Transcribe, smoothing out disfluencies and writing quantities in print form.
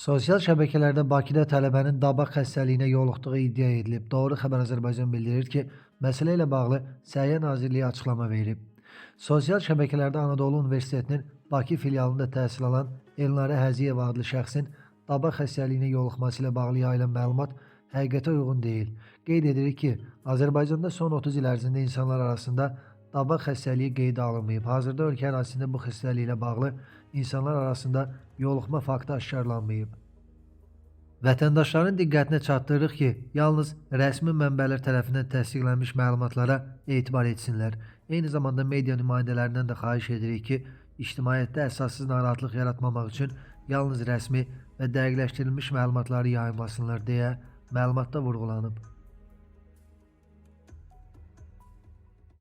Sosial şəbəkələrdə Bakıda tələbənin dabaq xəstəliyinə yoluxduğu iddia edilib. Doğru Xəbər Azərbaycan bildirir ki, məsələ ilə bağlı Səhiyyə Nazirliyi açıqlama verib. Sosial şəbəkələrdə Anadolu Universitetinin Bakı filialında təhsil alan Elnarə Həziyeva adlı şəxsin dabaq xəstəliyinə yoluxması ilə bağlı yayılan məlumat həqiqətə uyğun deyil. Qeyd edirik ki, Azərbaycanda son 30 il ərzində insanlar arasında dabaq xəstəliyi qeydə alınmayıb. Hazırda ölkə ərazisində bu xəstəliklə bağlı insanlar arasında yoluxma faktı aşkarlanmayıb. Vətəndaşların diqqətinə çatdırırıq ki, yalnız rəsmi mənbələr tərəfindən təsdiqlənmiş məlumatlara etibar etsinlər. Eyni zamanda media nümayəndələrindən də xahiş edirik ki, ictimaiyyətdə əsassız narahatlıq yaratmamaq üçün yalnız rəsmi və dəqiqləşdirilmiş məlumatları yayımlasınlar deyə məlumatda vurğulanıb.